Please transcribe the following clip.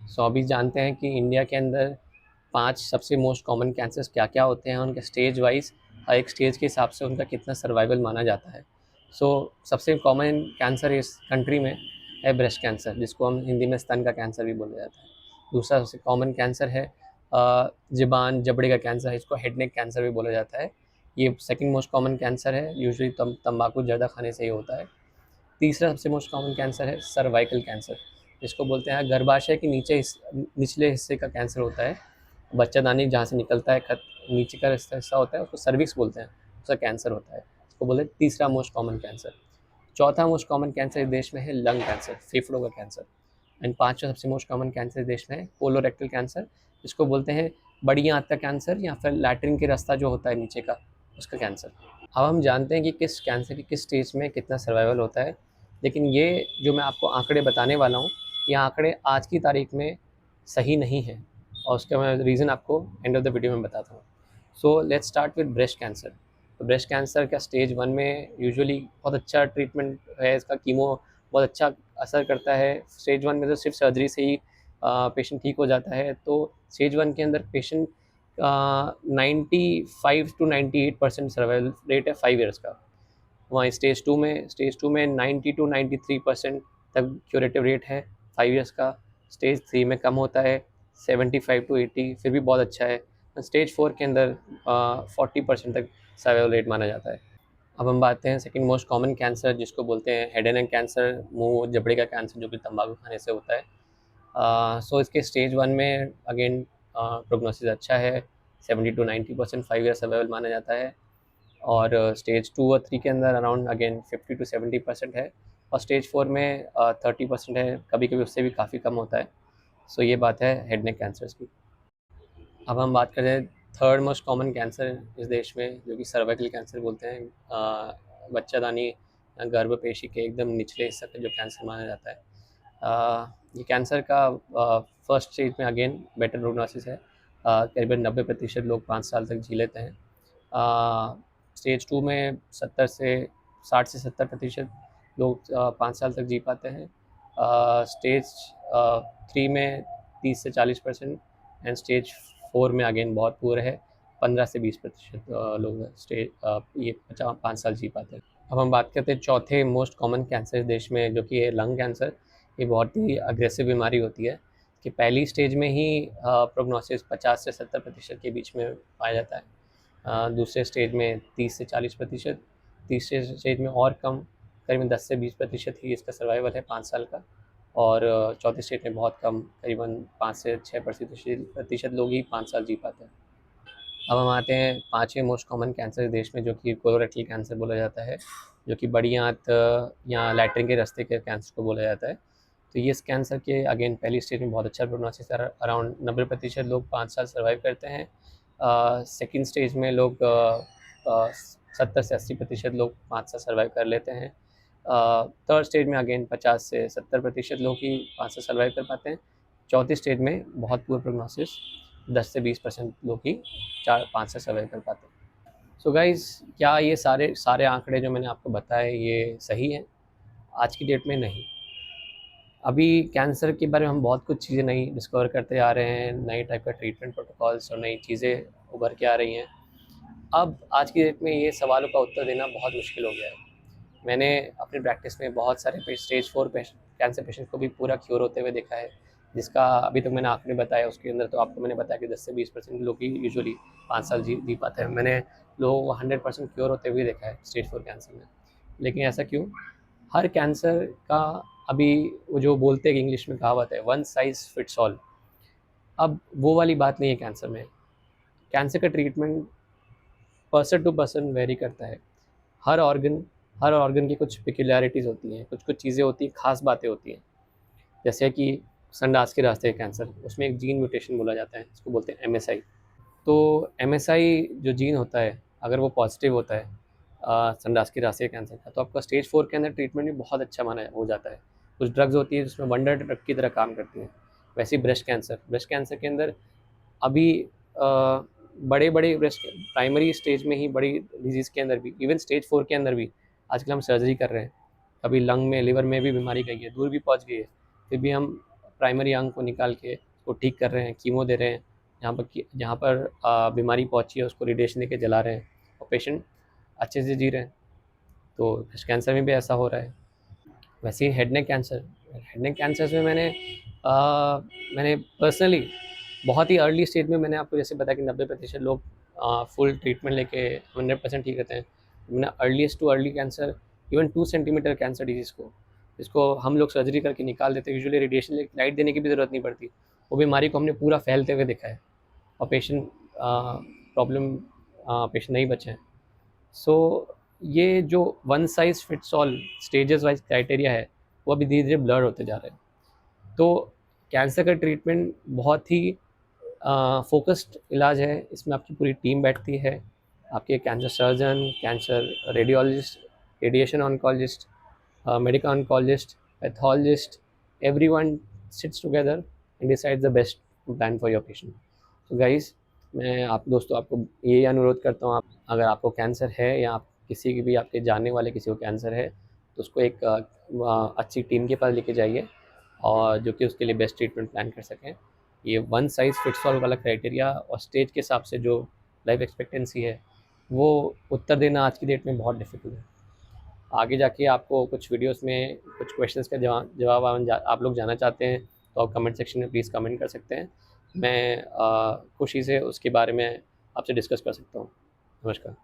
सो अभी जानते हैं कि इंडिया के अंदर 5 सबसे मोस्ट कॉमन कैंसर्स क्या-क्या होते हैं, उनके स्टेज वाइज़ हर एक स्टेज के हिसाब से उनका कितना सर्वाइवल माना जाता है। सो सबसे कॉमन कैंसर इस कंट्री में है ब्रेस्ट कैंसर, जिसको हम हिंदी में स्तन का कैंसर भी बोला जाता है। दूसरा सबसे कॉमन कैंसर है ज़ुबान, जबड़े का कैंसर है, इसको हेड नेक कैंसर भी बोला जाता है। ये सेकंड मोस्ट कॉमन कैंसर है, यूजुअली तम्बाकू ज़्यादा खाने से ही होता है। तीसरा सबसे मोस्ट कॉमन कैंसर है सर्वाइकल कैंसर, जिसको बोलते हैं गर्भाशय के निचले हिस्से का कैंसर होता है। बच्चादानी जहाँ से निकलता है नीचे का हिस्सा होता है, उसको सर्विक्स बोलते हैं, उसका कैंसर होता है। उसको बोलते हैं तीसरा मोस्ट कॉमन कैंसर। चौथा मोस्ट कॉमन कैंसर इस देश में है लंग कैंसर, फेफड़ों का कैंसर। एंड पाँचवा सबसे मोस्ट कॉमन कैंसर इस देश में है कोलोरेक्टल कैंसर, जिसको बोलते हैं बड़ी आंत का कैंसर या फिर लैट्रिन के रास्ता जो होता है नीचे का, उसका कैंसर। अब हम जानते हैं कि किस कैंसर की किस स्टेज में कितना सर्वाइवल होता है, लेकिन ये जो मैं आपको आंकड़े बताने वाला हूँ, ये आंकड़े आज की तारीख में सही नहीं हैं, और उसका मैं रीज़न आपको एंड ऑफ द वीडियो में बताता हूँ। So let's start with breast cancer. तो ब्रेस्ट कैंसर का स्टेज 1 में यूजुअली बहुत अच्छा ट्रीटमेंट है, इसका कीमो बहुत अच्छा असर करता है। स्टेज 1 में तो सिर्फ सर्जरी से ही पेशेंट ठीक हो जाता है। तो स्टेज 1 के अंदर पेशेंट 95 टू 98% सर्वाइवल रेट है 5 ईयर्स का। वहाँ स्टेज 2 में 90 टू 93% तक क्यूरेटिव रेट है 5 ईयर्स का। स्टेज 3 में कम होता है 75 टू 80, फिर भी बहुत अच्छा है। स्टेज 4 के अंदर 40% तक सर्वाइवल रेट माना जाता है। अब हम बात हैं सेकंड मोस्ट कॉमन कैंसर, जिसको बोलते हैं हेड एंड नेक कैंसर, मुंह जबड़े का कैंसर, जो कि तंबाकू खाने से होता है। सो इसके स्टेज 1 में अगेन प्रोग्नोसिस अच्छा है, 70 टू 90% 5 ईयर सर्वाइवल माना जाता है। और स्टेज 2 और 3 के अंदर अराउंड अगेन 50 टू 70% है, और स्टेज 4 में 30% है, कभी-कभी उससे भी काफ़ी कम होता है। सो ये बात है हेड नेक कैंसर्स की। अब हम बात करें थर्ड मोस्ट कॉमन कैंसर इस देश में, जो कि सर्वाइकल कैंसर बोलते हैं। बच्चादानी या गर्भपेशी के एकदम निचले हिस्से पे जो कैंसर माना जाता है। ये कैंसर का फर्स्ट स्टेज में अगेन बेटर प्रोग्नोसिस है। करीबन 90% लोग 5 साल तक जी लेते हैं। स्टेज 2 में 60 से 70% लोग 5 साल तक जी पाते हैं। स्टेज 3 में 30 से 40%, एंड स्टेज 4 में अगेन बहुत पुअर है, 15 से 20% लोग ये 5 साल जी पाते हैं। अब हम बात करते हैं चौथे मोस्ट कॉमन कैंसर देश में, जो कि है लंग कैंसर। ये बहुत ही अग्रेसिव बीमारी होती है कि पहली स्टेज में ही प्रोग्नोसिस 50 से 70% के बीच में पाया जाता है। दूसरे स्टेज में 30 से 40%, तीसरे स्टेज में और कम, करीबन 10 से 20% ही इसका सर्वाइवल है 5 साल का, और चौथे स्टेज में बहुत कम, करीबन 5 से 6% लोग ही 5 साल जी पाते हैं। अब हम आते हैं पाँचवें मोस्ट कॉमन कैंसर देश में, जो कि कोलोरेक्टल कैंसर बोला जाता है, जो कि बड़ी आंत या लैट्रिन के रास्ते के कैंसर को बोला जाता है। तो ये इस कैंसर के अगेन पहली स्टेज में बहुत अच्छा प्रोग्नोसिस है, अराउंड 90% लोग 5 साल सर्वाइव करते हैं। सेकंड स्टेज में लोग 70 से 80% लोग 5 साल सर्वाइव कर लेते हैं। थर्ड स्टेज में अगेन 50 से 70% लोग ही 5 साल सर्वाइव कर पाते हैं। चौथी स्टेज में बहुत पुअर प्रोग्नोसिस, 10 से 20% लोग ही 4-5 साल सर्वाइव कर पाते हैं। सो गाइज़, क्या ये सारे सारे आंकड़े जो मैंने आपको बताए ये सही हैं? आज की डेट में नहीं। अभी कैंसर के बारे में हम बहुत कुछ चीज़ें नई डिस्कवर करते आ रहे हैं, नए टाइप का ट्रीटमेंट प्रोटोकॉल्स और नई चीज़ें उभर के आ रही हैं। अब आज की डेट में ये सवालों का उत्तर देना बहुत मुश्किल हो गया है। मैंने अपनी प्रैक्टिस में बहुत सारे स्टेज 4 कैंसर पेशेंट को भी पूरा क्योर होते हुए देखा है, जिसका अभी तक मैंने आंकड़े बताए, उसके अंदर तो आपको मैंने बताया कि 10 से 20% लोग ही यूजुअली 5 साल जी पाते हैं। मैंने लोगों को 100% क्योर होते हुए देखा है स्टेज 4 कैंसर में। लेकिन ऐसा क्यों? हर कैंसर का अभी वो जो बोलते हैं कि इंग्लिश में कहावत है, वन साइज़ फिट्स ऑल। अब वो वाली बात नहीं है कैंसर में। कैंसर का treatment person to person vary करता है। हर ऑर्गन की कुछ पेक्युलैरिटीज़ होती हैं, कुछ-कुछ चीज़ें होती हैं, ख़ास बातें होती हैं। जैसे कि संडास के रास्ते का कैंसर, उसमें एक जीन म्यूटेशन बोला जाता है, इसको बोलते हैं एमएसआई। तो एमएसआई जो जीन होता है, अगर वो पॉज़िटिव होता है संडास के रास्ते के कैंसर का, तो आपका स्टेज 4 के अंदर ट्रीटमेंट भी बहुत अच्छा माना हो जाता है। कुछ ड्रग्स होती है जिसमें वंडर ड्रग की तरह काम करती हैं। वैसे ही ब्रेस्ट कैंसर के अंदर अभी बड़े-बड़े ब्रेस्ट प्राइमरी स्टेज में ही बड़ी डिज़ीज़ के अंदर भी, इवन स्टेज 4 के अंदर भी आजकल हम सर्जरी कर रहे हैं। कभी लंग में, लिवर में भी बीमारी गई है, दूर भी पहुँच गई है, फिर भी हम प्राइमरी अंग को निकाल के उसको ठीक कर रहे हैं, कीमो दे रहे हैं, जहाँ पर बीमारी पहुंची है उसको रेडिएशन देके जला रहे हैं और पेशेंट अच्छे से जी रहे हैं। तो ब्रेस्ट कैंसर में भी ऐसा हो रहा है। वैसे ही हेड नेक कैंसर में मैंने पर्सनली बहुत ही अर्ली स्टेज में, मैंने आपको जैसे बताया कि 90% लोग फुल ट्रीटमेंट लेके 100% ठीक रहते हैं। मैंने earliest too early cancer, even 2 centimetre cancer disease को, जिसको हम लोग सर्जरी करके निकाल देते हैं, यूजुअली रेडिएशन लाइट देने की भी ज़रूरत नहीं पड़ती, वो बीमारी को हमने पूरा फैलते हुए देखा है और पेशेंट नहीं बचे हैं। सो ये जो one size fits all stages wise criteria है, वो अभी धीरे धीरे ब्लर होते जा रहे हैं। तो कैंसर का ट्रीटमेंट बहुत ही फोकस्ड इलाज है। इसमें आपकी पूरी टीम बैठती है, आपके cancer surgeon, cancer radiologist, radiation oncologist, medical oncologist, pathologist, everyone sits together and decide the best plan for your patient. तो गाइस, मैं दोस्तों आपको ये अनुरोध करता हूँ, अगर आपको कैंसर है या आप किसी की भी आपके जानने वाले किसी को कैंसर है, तो उसको एक अच्छी टीम के पास लेके जाइए और जो कि उसके लिए बेस्ट ट्रीटमेंट प्लान कर सकें। ये वन साइज़ फिट्स ऑल वाला क्राइटेरिया और स्टेज के हिसाब से जो लाइफ एक्सपेक्टेंसी है, वो उत्तर देना आज की डेट में बहुत डिफ़िकल्ट है। आगे जाके आपको कुछ वीडियोस में कुछ क्वेश्चंस का जवाब आप लोग जानना चाहते हैं, तो आप कमेंट सेक्शन में प्लीज़ कमेंट कर सकते हैं। मैं खुशी से उसके बारे में आपसे डिस्कस कर सकता हूँ। नमस्कार।